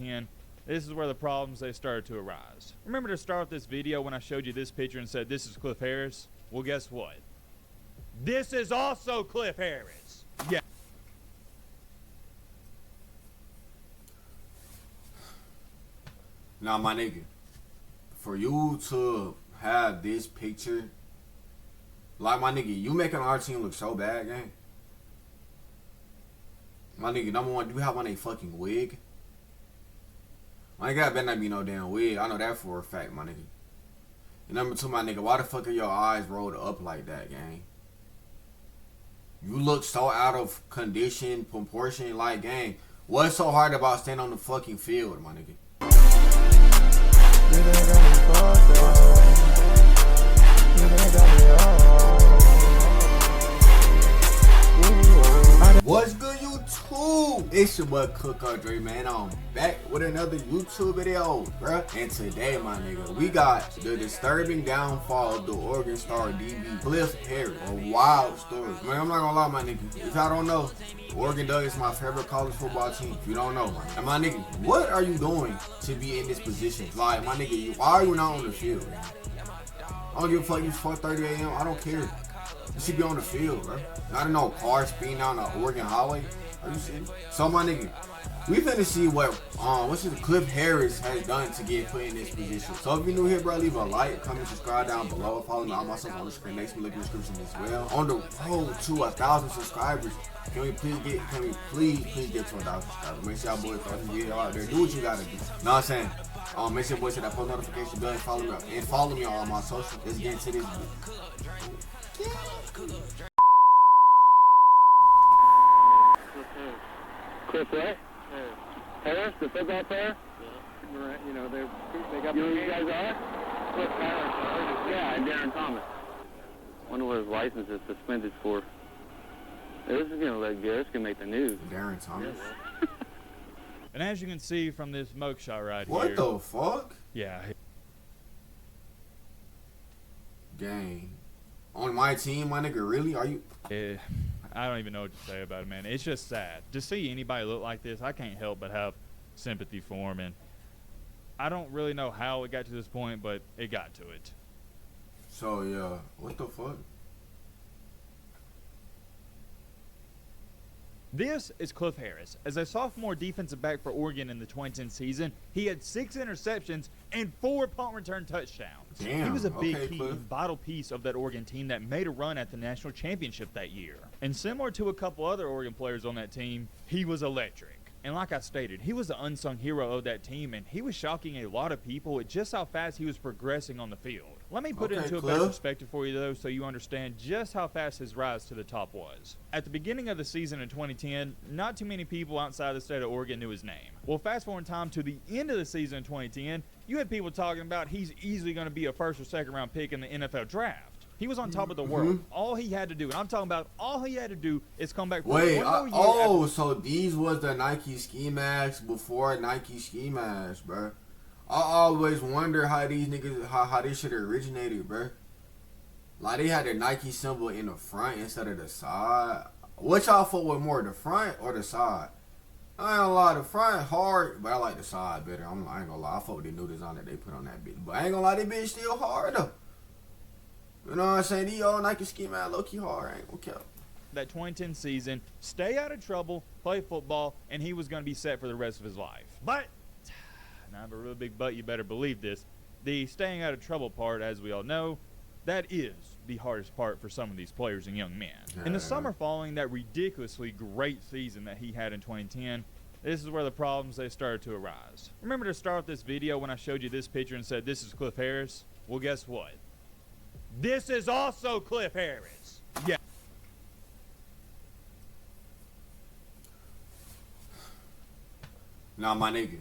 And this is where the problems they started to arise. Remember to start with this video when I showed you this picture and said this is Cliff Harris? Well, guess what? This is also Cliff Harris. Yeah. Now, my nigga, for you to have this picture, like, my nigga, you making our team look so bad, gang. My nigga, number one, do you have on a fucking wig? My nigga, that better not be no damn wig. I know that for a fact, my nigga. And number two, my nigga, why the fuck are your eyes rolled up like that, gang? You look so out of condition, proportion, like, gang. What's so hard about staying on the fucking field, my nigga? What's good, YouTube? It's your boy Cook Andre, man. I'm back with another YouTube video, bruh. And today, my nigga, we got the disturbing downfall of the Oregon star DB Cliff Harris. A wild story, man. I'm not gonna lie, my nigga. If y'all don't know, Oregon Duck is my favorite college football team. If you don't know, man. And my nigga, what are you doing to be in this position? Like, my nigga, why are you not on the field? I don't give a fuck. It's 4:30 a.m. I don't care. You should be on the field, bro. Not in no car speeding down the Oregon highway. Are you serious? So, my nigga, we finna see what's this Cliff Harris has done to get put in this position. So if you're new here, bro, leave a like, comment, subscribe down below. Follow me on myself on the screen next to me, link in the description as well. On the road to 1,000 subscribers, can we please get to 1,000 subscribers? Make sure y'all boys throw this video out there. Do what you gotta do. Know what I'm saying? Make sure boys hit that post notification bell and follow me on all my socials. Let's get into this video. Cliff what? Harris, the football player? Yeah. Right, you know, they got. You know who you guys are? Cliff Harris. Yeah, and Darren Thomas. Wonder what his license is suspended for. This is gonna look good. It's gonna make the news. Darren Thomas. Yes. And as you can see from this mugshot right here. What the fuck? Yeah. Gang. On my team, my nigga, really? Are you? I don't even know what to say about it, man. It's just sad. To see anybody look like this, I can't help but have sympathy for him. And I don't really know how it got to this point, but it got to it. So, yeah. What the fuck? This is Cliff Harris. As a sophomore defensive back for Oregon in the 2010 season, he had 6 interceptions and 4 punt return touchdowns. Damn, he was a big okay, key Cliff. and vital piece of that Oregon team that made a run at the national championship that year. And similar to a couple other Oregon players on that team, he was electric. And like I stated, he was the unsung hero of that team, and he was shocking a lot of people at just how fast he was progressing on the field. Let me put it into a better perspective for you, though, so you understand just how fast his rise to the top was. At the beginning of the season in 2010, not too many people outside the state of Oregon knew his name. Well, fast forward in time to the end of the season in 2010, you had people talking about he's easily going to be a first or second round pick in the NFL draft. He was on top of the world. All he had to do, and I'm talking about all he had to do, is come back for one more year. So these was the Nike Ski Masks before Nike Ski Masks, bro. I always wonder how these niggas, how this shit originated, bro. Like, they had the Nike symbol in the front instead of the side. What y'all fuck with more, the front or the side? I ain't gonna lie, the front hard, but I like the side better. I ain't gonna lie, I fuck with the new design that they put on that bitch. But I ain't gonna lie, that bitch still hard though. You know what I'm saying? These old Nike Ski Man low-key hard. I ain't gonna care. That 2010 season, stay out of trouble, play football, and he was going to be set for the rest of his life. But, and I have a real big but, you better believe this, the staying out of trouble part, as we all know, that is the hardest part for some of these players and young men. Yeah. In the summer following that ridiculously great season that he had in 2010, this is where the problems they started to arise. Remember to start with this video when I showed you this picture and said this is Cliff Harris? Well, guess what? This is also Cliff Harris. Yeah. Now, my nigga,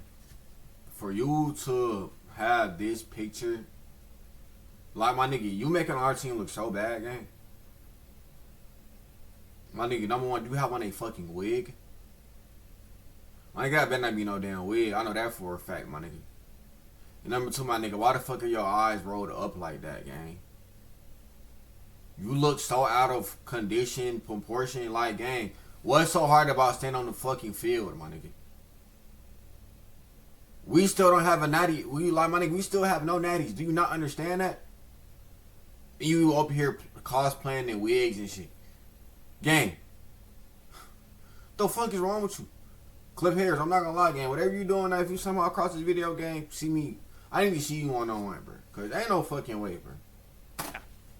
for you to have this picture, like, my nigga, you making our team look so bad, gang. My nigga, number one, do you have on a fucking wig? My nigga, that better not be no damn wig. I know that for a fact, my nigga. And number two, my nigga, why the fuck are your eyes rolled up like that, gang? You look so out of condition, proportion, like, gang. What's so hard about staying on the fucking field, my nigga? We still don't have a natty. We like my nigga. We still have no natties. Do you not understand that? You up here cosplaying in wigs and shit. Gang. The fuck is wrong with you? Cliff Harris, I'm not gonna lie, gang. Whatever you doing, if you somehow cross this video, gang, see me. I need to see you one-on-one, bro. Cause ain't no fucking way, bro.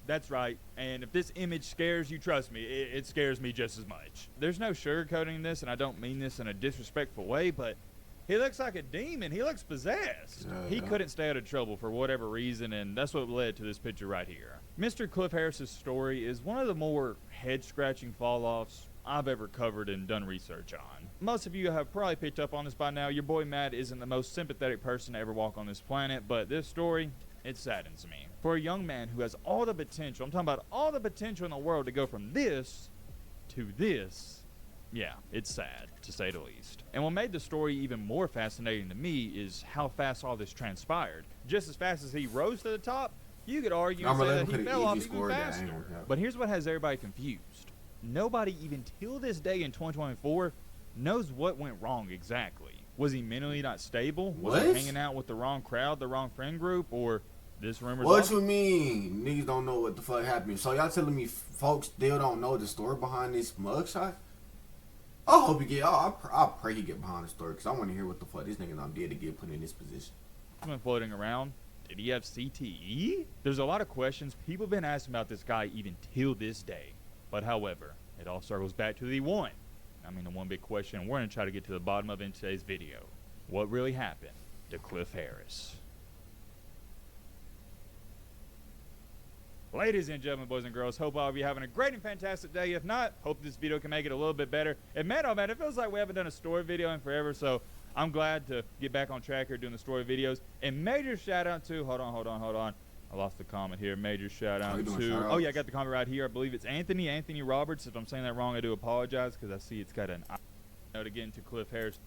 That's right. And if this image scares you, trust me, it scares me just as much. There's no sugarcoating this, and I don't mean this in a disrespectful way, but he looks like a demon. He looks possessed. He couldn't stay out of trouble for whatever reason, and that's what led to this picture right here. Mr. Cliff Harris's story is one of the more head-scratching fall-offs I've ever covered and done research on. Most of you have probably picked up on this by now. Your boy Matt isn't the most sympathetic person to ever walk on this planet, but this story, it saddens me. For a young man who has all the potential, I'm talking about all the potential in the world to go from this to this, yeah, it's sad, to say the least. And what made the story even more fascinating to me is how fast all this transpired. Just as fast as he rose to the top, you could argue and say that he fell off even faster. But here's what has everybody confused. Nobody, even till this day in 2024, knows what went wrong exactly. Was he mentally not stable? Was he hanging out with the wrong crowd, the wrong friend group, or this rumor's What you mean? Niggas don't know what the fuck happened. So y'all telling me folks still don't know the story behind this mugshot? I hope he get. I pray he get behind the story because I want to hear what the fuck this nigga done did to get put in this position. Been floating around. Did he have CTE? There's a lot of questions people have been asking about this guy even till this day. But however, it all circles back to the one big question we're going to try to get to the bottom of in today's video. What really happened to Cliff Harris? Ladies and gentlemen, boys and girls, hope all of you are having a great and fantastic day. If not, hope this video can make it a little bit better. And man, oh man, it feels like we haven't done a story video in forever, so I'm glad to get back on track here doing the story videos. And major shout out to, hold on. I lost the comment here. Major shout out to, oh yeah, I got the comment right here. I believe it's Anthony Roberts. If I'm saying that wrong, I do apologize because I see it's got an I note again to Cliff Harris.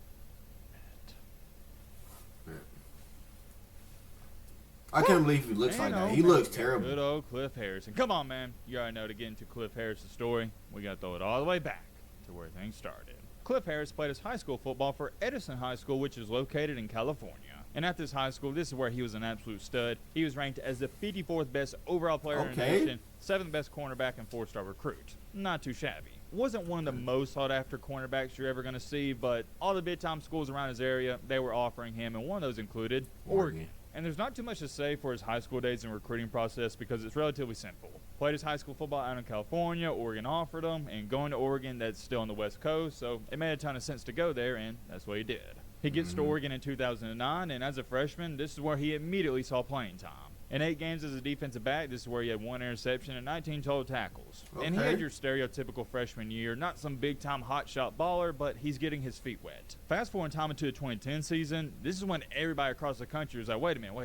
I can't believe he looks like that. He looks terrible. Good old Cliff Harrison. Come on, man. You already know to get into Cliff Harris's story. We got to throw it all the way back to where things started. Cliff Harris played his high school football for Edison High School, which is located in California. And at this high school, this is where he was an absolute stud. He was ranked as the 54th best overall player in the nation, 7th best cornerback, and 4-star recruit. Not too shabby. Wasn't one of the most sought-after cornerbacks you're ever going to see, but all the big-time schools around his area, they were offering him, and one of those included Oregon. And there's not too much to say for his high school days and recruiting process because it's relatively simple. Played his high school football out in California, Oregon offered him, and going to Oregon, that's still on the West Coast, so it made a ton of sense to go there, and that's what he did. He gets to Oregon in 2009, and as a freshman, this is where he immediately saw playing time. In 8 games as a defensive back, this is where he had 1 interception and 19 total tackles. And he had your stereotypical freshman year, not some big-time hotshot baller, but he's getting his feet wet. Fast forward time into the 2010 season, this is when everybody across the country was like, wait a minute.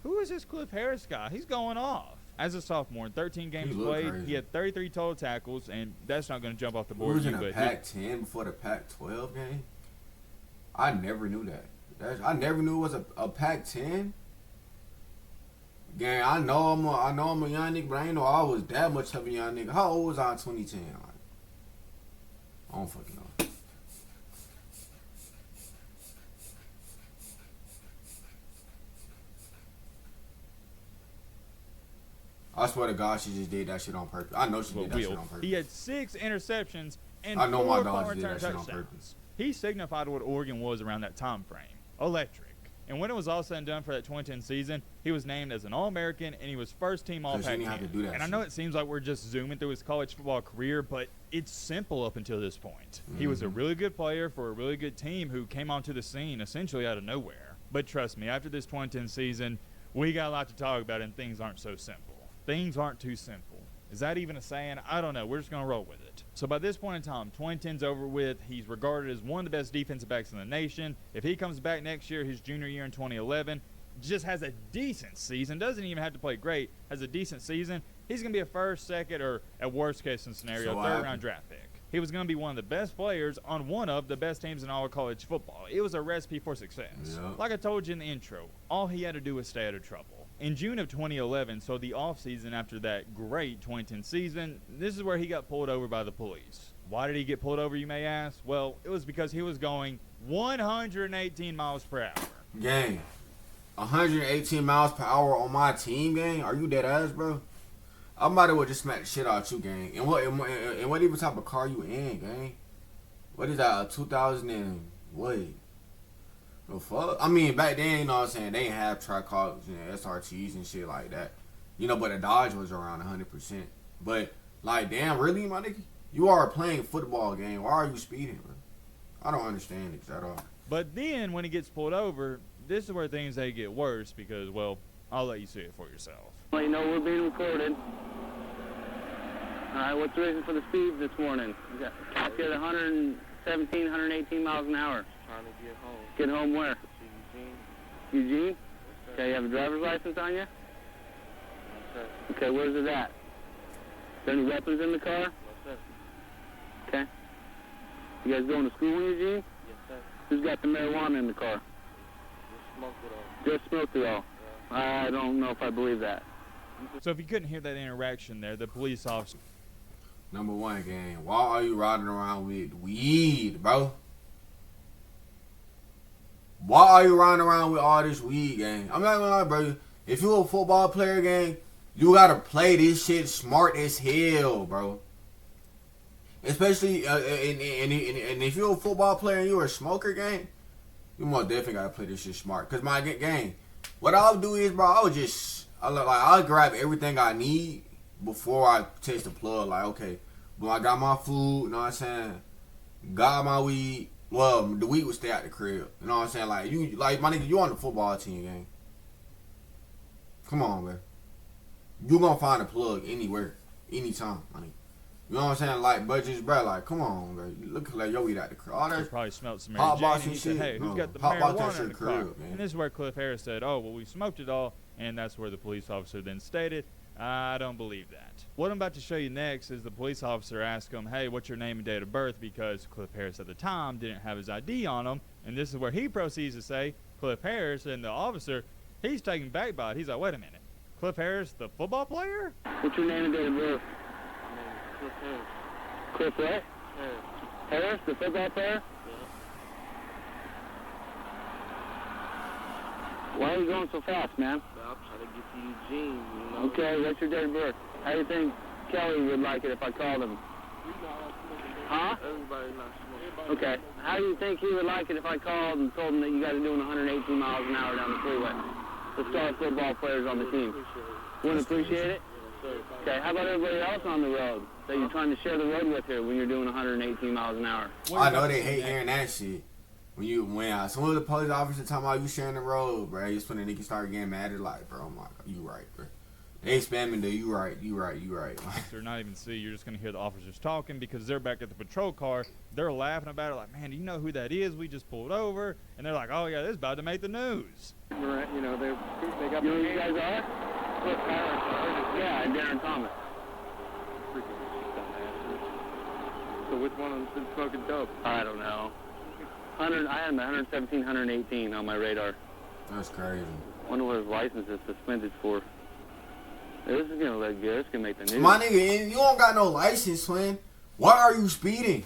Who is this Cliff Harris guy? He's going off. As a sophomore, in 13 games played, he had 33 total tackles, and that's not going to jump off the board. He was in a Pac-10 before the Pac-12 game? I never knew that. I never knew it was a Pac-10. Gang, I know I'm a young nigga, but I ain't know I was that much of a young nigga. How old was I in 2010? I don't fucking know. I swear to God, she just did that shit on purpose. I know she did that shit on purpose. He had 6 interceptions and I know 4 my dog did that shit on touchdowns. purpose. He signified what Oregon was around that time frame. Electric. And when it was all said and done for that 2010 season, he was named as an All-American, and he was first-team All-Pac-10. And I know it seems like we're just zooming through his college football career, but it's simple up until this point. He was a really good player for a really good team who came onto the scene essentially out of nowhere. But trust me, after this 2010 season, we got a lot to talk about, and things aren't so simple. Things aren't too simple. Is that even a saying? I don't know. We're just going to roll with it. So by this point in time, 2010's over with. He's regarded as one of the best defensive backs in the nation. If he comes back next year, his junior year in 2011, just has a decent season, doesn't even have to play great, has a decent season, he's going to be a first, second, or at worst case scenario, third-round draft pick. He was going to be one of the best players on one of the best teams in all of college football. It was a recipe for success. Yep. Like I told you in the intro, all he had to do was stay out of trouble. In June of 2011, so the offseason after that great 2010 season, this is where he got pulled over by the police. Why did he get pulled over, you may ask? Well, it was because he was going 118 miles per hour. Gang, 118 miles per hour on my team, gang? Are you dead ass, bro? I might as well just smack the shit out you, gang. And what even type of car you in, gang? What is that, a 2000 and what? The fuck? I mean, back then, you know what I'm saying, they ain't have Tricars, you know, SRTs and shit like that. You know, but the Dodge was around 100%. But, like, damn, really, my nigga? You are playing football game. Why are you speeding, bro? I don't understand this at all. But then when he gets pulled over, this is where things they get worse because, well, I'll let you see it for yourself. Well, you know we're being recorded. All right, what's the reason for the speed this morning? You got capped at 117, 118 miles an hour. Trying to get home. Get home where? To Eugene. Eugene? Yes, sir. Okay, you have a driver's license on you? Yes, sir. Okay, where's it at? Is there any weapons in the car? Yes, sir. Okay. You guys going to school in Eugene? Yes, sir. Who's got the marijuana in the car? Just smoked it all. Just smoked it all. Yeah. I don't know if I believe that. So if you couldn't hear that interaction there, the police officer Number one, gang. Why are you riding around with weed, bro? Why are you riding around with all this weed, gang? I'm not gonna lie, bro. If you a football player, gang, you gotta play this shit smart as hell, bro. Especially, and if you're a football player and you're a smoker, gang, you most definitely gotta play this shit smart. Cause my gang, what I'll do is, bro, I'll grab everything I need before I taste the plug. Like, okay, well, I got my food, you know what I'm saying? Got my weed. Well, the weed would stay at the crib. You know what I'm saying? Like my nigga, you on the football team, gang. Come on, man. You gonna find a plug anywhere, anytime, my nigga. You know what I'm saying? Like, budgets, bro. Like, come on, bro. Look like yo weed at the crib. All they that probably smelled some Mary hot Jane box and and he said, shit. hey, who's got the Hot box that marijuana shit in the car? crib, man. And this is where Cliff Harris said, oh, well, we smoked it all. And that's where the police officer then stated, I don't believe that. What I'm about to show you next is the police officer asked him, hey, what's your name and date of birth? Because Cliff Harris at the time didn't have his ID on him. And this is where he proceeds to say, Cliff Harris, and the officer, he's taken back by it. He's like, wait a minute. Cliff Harris, the football player? What's your name and date of birth? My name is Cliff Harris. Cliff what? Harris. Harris, the football player? Yeah. Why are you going so fast, man? But I'm trying to get to Eugene, you know. Okay, what's your date of birth? How do you think Kelly would like it if I called him? Huh? Everybody not smoking. Okay. How do you think he would like it if I called and told him that you guys are doing 118 miles an hour down the freeway? The star football players on the team. Wouldn't appreciate it? Yes, sir. Okay, how about everybody else on the road that you're trying to share the road with here when you're doing 118 miles an hour? I know they hate hearing that shit. When some of the police officers talking about you sharing the road, bro, just when the niggas start getting mad, they're like, bro, my God, you right, bro. They spamming the you right. They're not even see. You're just going to hear the officers talking because they're back at the patrol car. They're laughing about it like, man, do you know who that is? We just pulled over. And they're like, oh, yeah, this is about to make the news. You know, they got you know who you guys are? Cliff Harris. Yeah, and Darren Thomas. So which one of them's been smoking dope? I don't know. I had him 117, 118 on my radar. That's crazy. Wonder what his license is suspended for. This is gonna look good. It's gonna make the news. My nigga, you don't got no license, man. Why are you speeding?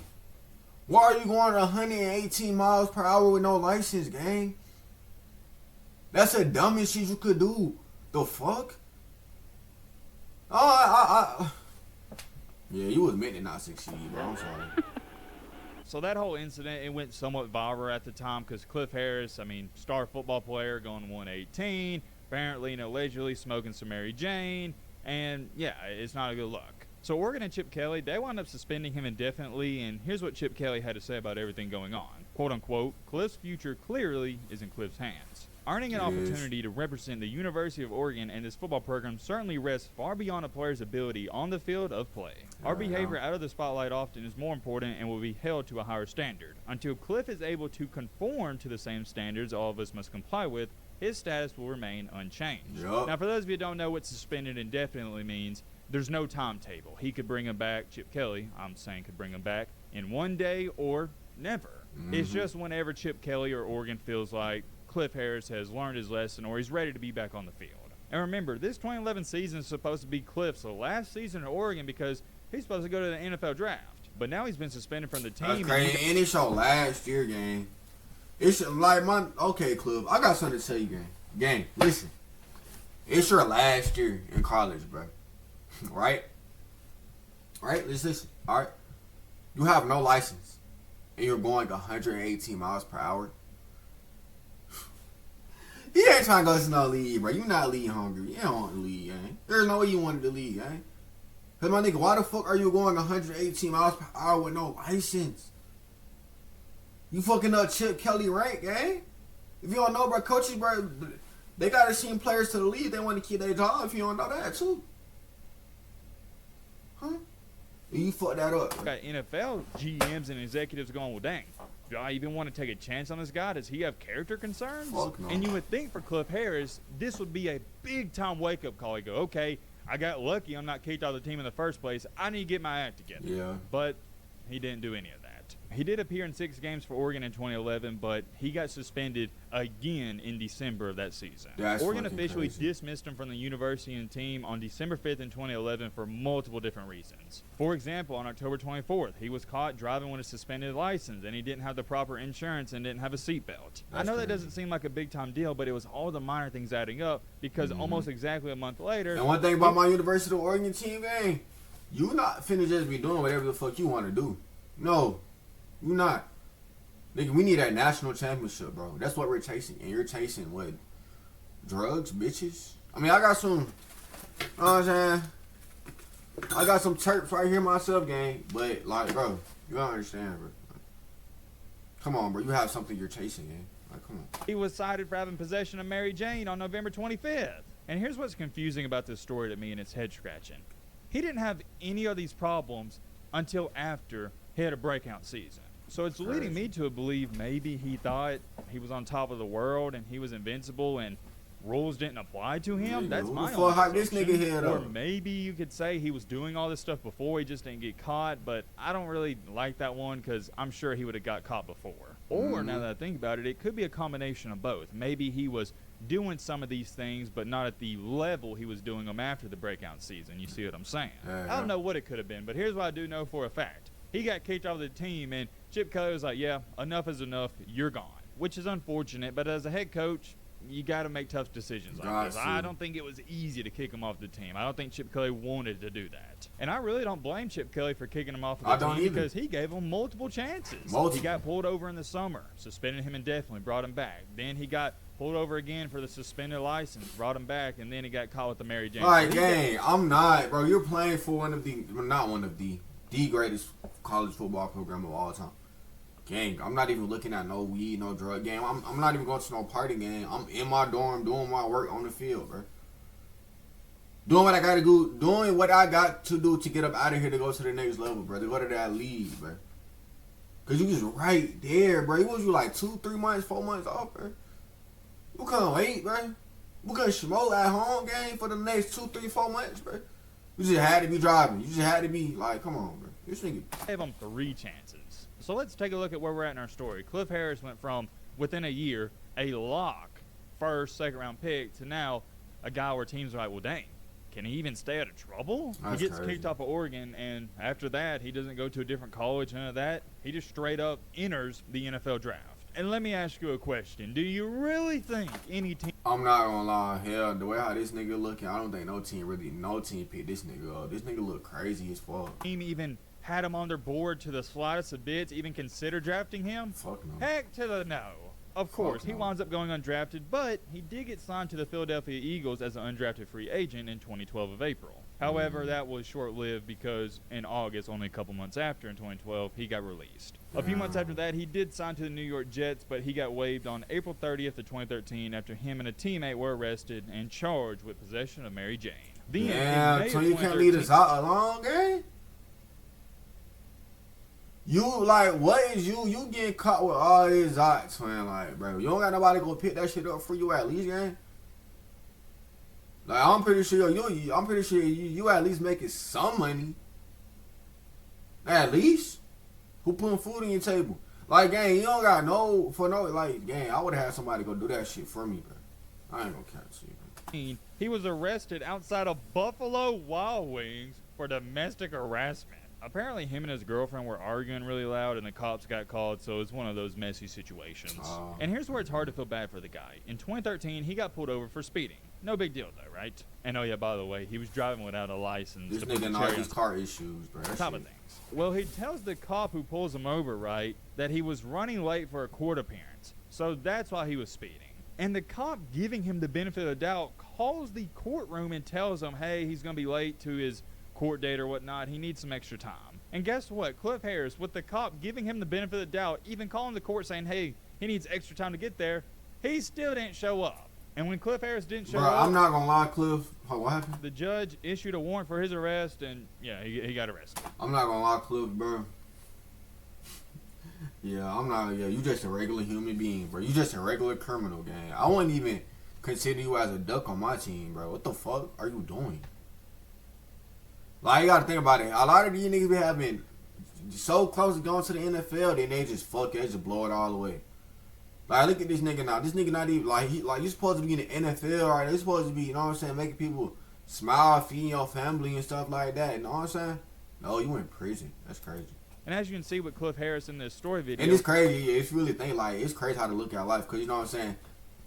Why are you going 118 miles per hour with no license, gang? That's the dumbest shit you could do. The fuck? Oh, yeah, you was meant to not succeed, bro. I'm sorry. So that whole incident, it went somewhat viral at the time because Cliff Harris, I mean, star football player going 118, apparently and allegedly smoking some Mary Jane, and yeah, it's not a good look. So Oregon and Chip Kelly, they wound up suspending him indefinitely, and here's what Chip Kelly had to say about everything going on. Quote unquote, Cliff's future clearly is in Cliff's hands. Earning an opportunity to represent the University of Oregon and this football program certainly rests far beyond a player's ability on the field of play. Our behavior out of the spotlight often is more important and will be held to a higher standard. Until Cliff is able to conform to the same standards all of us must comply with, his status will remain unchanged. Yup. Now, for those of you who don't know what suspended indefinitely means, there's no timetable. He could bring him back, Chip Kelly, I'm saying could bring him back in one day or never. It's just whenever Chip Kelly or Oregon feels like Cliff Harris has learned his lesson or he's ready to be back on the field. And remember, this 2011 season is supposed to be Cliff's last season at Oregon because he's supposed to go to the NFL draft. But now he's been suspended from the team. That's crazy. And it's your last year, gang. It's like okay, Club. I got something to tell you, gang. Gang, listen. It's your last year in college, bro. Right? Right? Let's listen. All right. You have no license, and you're going 118 miles per hour. You ain't trying to go to no league, bro. You not league hungry. You don't want to league, gang. There's no way you wanted to league, gang. Cause my nigga, why the fuck are you going 118 miles per hour with no license? You fucking up Chip Kelly rank, gang. If you don't know, bro, coaches, bro, they gotta send players to the league. They want to keep their job. If you don't know that too, huh? You fucked that up. Got NFL GMs and executives going, well, dang, do I even want to take a chance on this guy? Does he have character concerns? Fuck no. And you would think for Cliff Harris, this would be a big-time wake-up call. You go, okay, I got lucky. I'm not kicked out of the team in the first place. I need to get my act together. Yeah. But he didn't do any of that. He did appear in 6 games for Oregon in 2011, but he got suspended again in December of that season. That's Oregon fucking officially crazy. dismissed him from the university and team on December 5th in 2011 for multiple different reasons. For example, on October 24th, he was caught driving with a suspended license, and he didn't have the proper insurance and didn't have a seatbelt. I know that doesn't seem like a big-time deal, but it was all the minor things adding up because almost exactly a month later... And one thing about my University of Oregon team, gang, you not finna just be doing whatever the fuck you want to do. No, you not. Nigga, we need that national championship, bro. That's what we're chasing. And you're chasing what? Drugs, bitches? I mean, I got some, you know what I'm saying? I got some chirps right here myself, gang. But, like, bro, you don't understand, bro. Come on, bro. You have something you're chasing, gang. Like, come on. He was cited for having possession of Mary Jane on November 25th. And here's what's confusing about this story to me, and it's head-scratching. He didn't have any of these problems until after he had a breakout season. So it's leading me to believe maybe he thought he was on top of the world and he was invincible and rules didn't apply to him. Nigga, That's who my the own fuck hyped this assumption. nigga head Or up? maybe you could say he was doing all this stuff before, he just didn't get caught. But I don't really like that one because I'm sure he would have got caught before. Or now that I think about it, it could be a combination of both. Maybe he was doing some of these things, but not at the level he was doing them after the breakout season. You see what I'm saying? I don't know what it could have been, but here's what I do know for a fact. He got kicked off the team, and Chip Kelly was like, yeah, enough is enough. You're gone, which is unfortunate. But as a head coach, you got to make tough decisions like this. I don't think it was easy to kick him off the team. I don't think Chip Kelly wanted to do that. And I really don't blame Chip Kelly for kicking him off of the team because he gave him multiple chances. He got pulled over in the summer, suspended him indefinitely, brought him back. Then he got pulled over again for the suspended license, brought him back, and then he got caught with the Mary Jane. All right, gang, I'm not, bro. You're playing for one of the, not one of the greatest college football program of all time. Gang, I'm not even looking at no weed, no drug game. I'm not even going to no party game. I'm in my dorm doing my work on the field, bro. Doing what I got to do, doing what I got to do to get up out of here to go to the next level, bro. To go to that league, bro. Because you was right there, bro. It was you like 2, 3 months, 4 months off, bro. You couldn't wait, bro. We couldn't smoke at home game for the next 2, 3, 4 months, bro. You just had to be driving. You just had to be like, come on, bro. This nigga gave him 3 chances. So let's take a look at where we're at in our story. Cliff Harris went from, within a year, a lock, first, second-round pick, to now a guy where teams are like, well, dang, can he even stay out of trouble? That's he gets crazy. kicked off of Oregon, and after that, he doesn't go to a different college, none of that. He just straight up enters the NFL draft. And let me ask you a question. Do you really think any team... I'm not gonna lie, hell, the way how this nigga looking, I don't think no team picked this nigga up. This nigga look crazy as fuck. team even had him on their board to the slightest of bits, even consider drafting him? Fuck no. Heck to the no. Of course, Fuck he no. winds up going undrafted, but he did get signed to the Philadelphia Eagles as an undrafted free agent in 2012 of April. However, that was short-lived because in August, only a couple months after, in 2012, he got released. A few months after that, he did sign to the New York Jets, but he got waived on April 30th of 2013 after him and a teammate were arrested and charged with possession of Mary Jane. Then, Yeah, in May so of you can't leave 2013 us out alone, gang? You, like, what is you getting caught with all these dots, man? Like, bro, you don't got nobody go pick that shit up for you at least, gang? Like, I'm pretty sure you at least making some money. At least. Who putting food on your table? Like, gang, you don't got gang, I would have had somebody go do that shit for me, bro. I ain't gonna catch you, bro. He was arrested outside of Buffalo Wild Wings for domestic harassment. Apparently, him and his girlfriend were arguing really loud, and the cops got called, so it's one of those messy situations. And here's where it's hard to feel bad for the guy. In 2013, he got pulled over for speeding. No big deal, though, right? And oh yeah, by the way, he was driving without a license. This nigga knows his car issues, bro. Top of things. Well, he tells the cop who pulls him over, right, that he was running late for a court appearance. So that's why he was speeding. And the cop, giving him the benefit of the doubt, calls the courtroom and tells him, hey, he's going to be late to his court date or whatnot. He needs some extra time. And guess what? Cliff Harris, with the cop giving him the benefit of the doubt, even calling the court saying, hey, he needs extra time to get there, he still didn't show up. And when Cliff Harris didn't show up, I'm not gonna lie, Cliff. What happened? The judge issued a warrant for his arrest, and yeah, he got arrested. I'm not gonna lie, Cliff, bro. Yeah, I'm not. Yeah, you just a regular human being, bro. You just a regular criminal, gang. I wouldn't even consider you as a duck on my team, bro. What the fuck are you doing? Like, you gotta think about it. A lot of these niggas be having so close to going to the NFL, then they just fuck it, they just blow it all the way. Like, look at this nigga now. This nigga not even, like, you're supposed to be in the NFL, right? You're supposed to be, you know what I'm saying, making people smile, feeding your family and stuff like that. You know what I'm saying? No, you in prison. That's crazy. And as you can see with Cliff Harris in this story video. And it's crazy. It's really thing, like, it's crazy how to look at life. Because, you know what I'm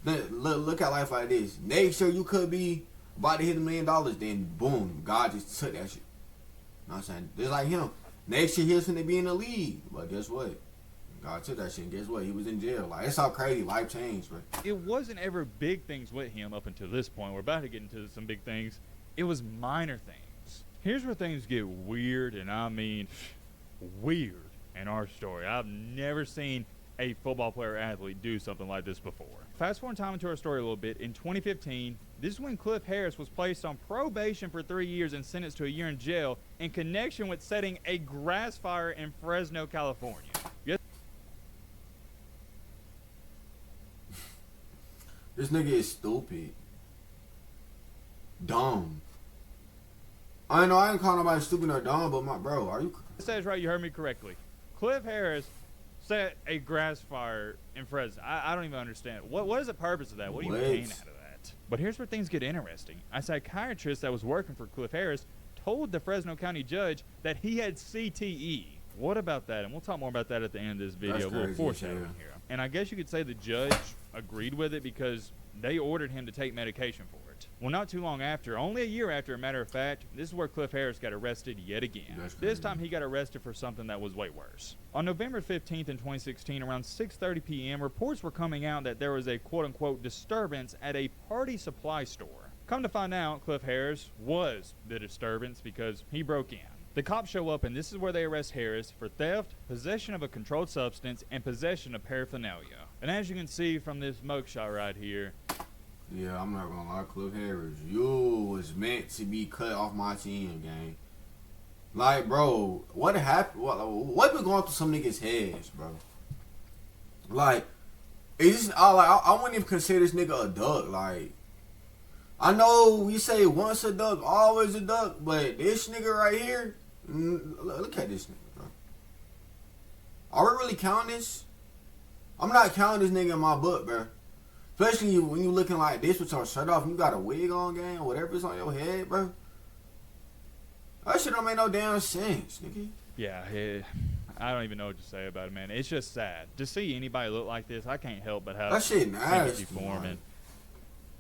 saying? Look at life like this. Next year, you could be about to hit $1 million. Then, boom, God just took that shit. You know what I'm saying? Just like him. Next year, he was going to be in the league. But guess what? God took that shit, and guess what? He was in jail. Like, it's how crazy life changed, bro. It wasn't ever big things with him up until this point. We're about to get into some big things. It was minor things. Here's where things get weird, and I mean weird in our story. I've never seen a football player or athlete do something like this before. Fast forward time into our story a little bit. In 2015, this is when Cliff Harris was placed on probation for 3 years and sentenced to a year in jail in connection with setting a grass fire in Fresno, California. Yes. This nigga is stupid. Dumb. I know I ain't calling nobody stupid or dumb, but my bro, are you? It says right, you heard me correctly. Cliff Harris set a grass fire in Fresno. I don't even understand. What is the purpose of that? What do you gain out of that? But here's where things get interesting. A psychiatrist that was working for Cliff Harris told the Fresno County judge that he had CTE. What about that? And we'll talk more about that at the end of this video. A little foreshadowing here. And I guess you could say the judge agreed with it because they ordered him to take medication for it. Well, not too long after, only a year after, a matter of fact, this is where Cliff Harris got arrested yet again. This time he got arrested for something that was way worse. On November 15th in 2016, around 6:30 p.m., reports were coming out that there was a quote-unquote disturbance at a party supply store. Come to find out, Cliff Harris was the disturbance because he broke in. The cops show up, and this is where they arrest Harris for theft, possession of a controlled substance, and possession of paraphernalia. And as you can see from this mugshot right here, yeah, I'm not gonna lie, Cliff Harris, you was meant to be cut off my team, gang. Like, bro, what happened? What been going through some niggas' heads, bro? Like, it's just, I wouldn't even consider this nigga a duck. Like, I know we say once a duck, always a duck, but this nigga right here, look at this nigga, bro. Are we really counting this? I'm not counting this nigga in my book, bro. Especially when you looking like this with your shirt off and you got a wig on, gang, or whatever is on your head, bro. That shit don't make no damn sense, nigga. Yeah, I don't even know what to say about it, man. It's just sad. To see anybody look like this, I can't help but have that shit nasty for him. And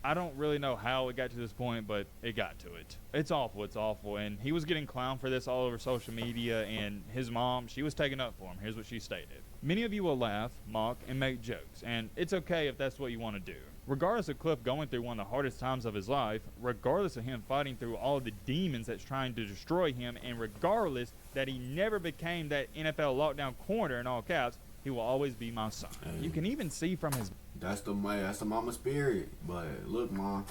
I don't really know how it got to this point, but it got to it. It's awful. It's awful. And he was getting clowned for this all over social media, and his mom, she was taking up for him. Here's what she stated. Many of you will laugh, mock, and make jokes, and it's okay if that's what you want to do. Regardless of Cliff going through one of the hardest times of his life, regardless of him fighting through all of the demons that's trying to destroy him, and regardless that he never became that NFL lockdown corner in all caps, he will always be my son. Hey. You can even see from his... That's the mama spirit. But look, my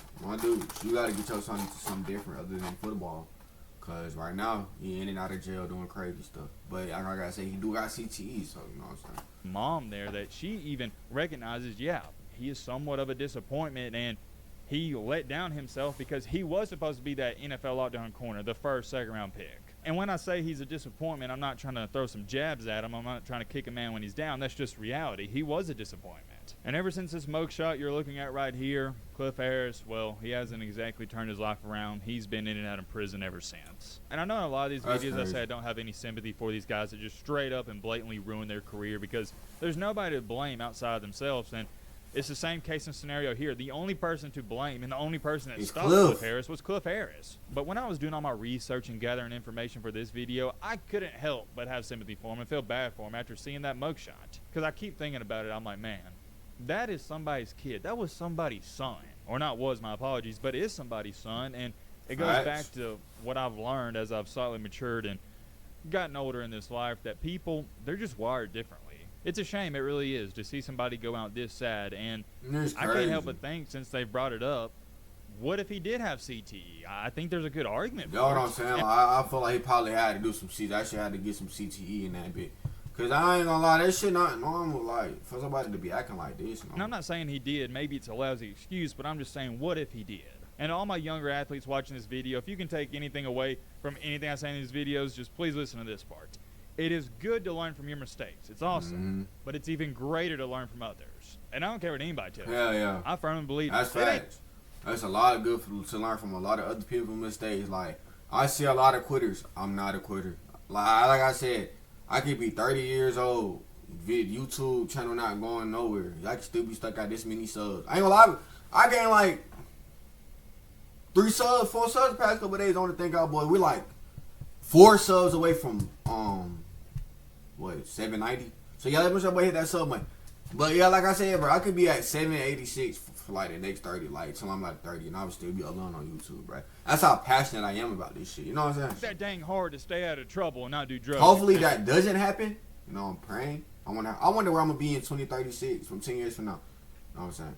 dude, you gotta get your son into something different other than football. Cause right now he in and out of jail doing crazy stuff. But I gotta say he do got CTE, so you know what I'm saying. Mom there that she even recognizes, yeah, he is somewhat of a disappointment, and he let down himself because he was supposed to be that NFL lockdown corner, the first, second round pick. And when I say he's a disappointment, I'm not trying to throw some jabs at him. I'm not trying to kick a man when he's down. That's just reality. He was a disappointment. And ever since this mugshot you're looking at right here, Cliff Harris, well, he hasn't exactly turned his life around. He's been in and out of prison ever since. And I know in a lot of these videos I say I don't have any sympathy for these guys that just straight up and blatantly ruin their career, because there's nobody to blame outside of themselves. And it's the same case and scenario here. The only person to blame and the only person that stopped Cliff Harris was Cliff Harris. But when I was doing all my research and gathering information for this video, I couldn't help but have sympathy for him and feel bad for him after seeing that mugshot. Because I keep thinking about it, I'm like, man, that is somebody's kid. That was somebody's son. Or not was, my apologies, but is somebody's son. And it goes back to what I've learned as I've slightly matured and gotten older in this life, that people, they're just wired differently. It's a shame, it really is, to see somebody go out this sad. And I can't help but think, since they've brought it up, what if he did have CTE? I think there's a good argument for it. You know what I'm saying? I feel like he probably had to do some CTE. I should have to get some CTE in that bit. Because I ain't gonna lie, that shit not normal, like, for somebody to be acting like this. And I'm not saying he did. Maybe it's a lousy excuse, but I'm just saying, what if he did? And all my younger athletes watching this video, if you can take anything away from anything I say in these videos, just please listen to this part. It is good to learn from your mistakes. It's awesome. But it's even greater to learn from others. And I don't care what anybody tells you. Yeah. I firmly believe that's facts. That's a lot of good to learn from a lot of other people's mistakes. Like, I see a lot of quitters. I'm not a quitter. Like I said, I could be 30 years old, YouTube channel not going nowhere. I could still be stuck at this many subs. I ain't gonna lie, I gained like 4 subs the past couple of days on the Thank God Boy. We like 4 subs away from 790. So yeah, let me hit that sub money. But yeah, like I said, bro, I could be at 786 for like the next 30, like till I'm like 30, and I would still be alone on YouTube, bro. That's how passionate I am about this shit. You know what I'm saying? It's that dang hard to stay out of trouble and not do drugs. Hopefully that doesn't happen. You know, I'm praying. I wonder where I'm gonna be in 2036 from 10 years from now. You know what I'm saying?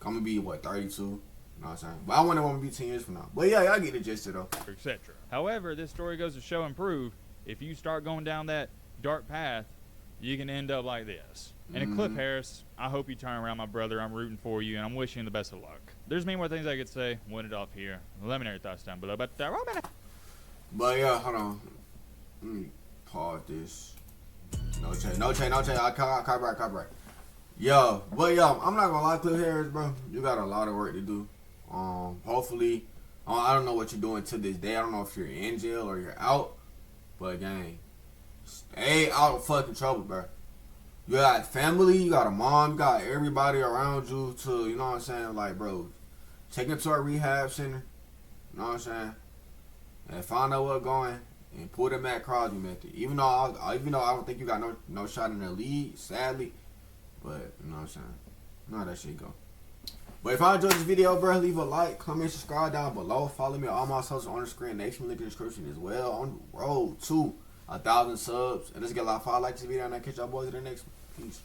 I'm gonna be what, 32? You know what I'm saying? But I wonder where I'm gonna be 10 years from now. But yeah, y'all get the gist of it though. Etc. However, this story goes to show and prove, if you start going down that dark path, you can end up like this. And Cliff Harris, I hope you turn around, my brother. I'm rooting for you, and I'm wishing you the best of luck. There's many more things I could say. Win it off here. Let me know your thoughts down below. But yeah, hold on. Let me pause this. No change. Copyright. Yo, but yo, I'm not gonna lie, Cliff Harris, bro. You got a lot of work to do. Hopefully, I don't know what you're doing to this day. I don't know if you're in jail or you're out. But gang, stay out of fucking trouble, bro. You got family, you got a mom, you got everybody around you to, you know what I'm saying? Like, bro, take him to a rehab center, you know what I'm saying? And find out what's going and put him at Crosby method. Even though I don't think you got no shot in the league, sadly. But, you know what I'm saying? You know how that shit go. But if I enjoyed this video, bro, leave a like, comment, subscribe down below. Follow me on all my socials on the screen. Next link in the description as well. On the road to 1,000 subs. And let's get a lot of 5 likes this video, and I'll catch y'all boys in the next one. Peace.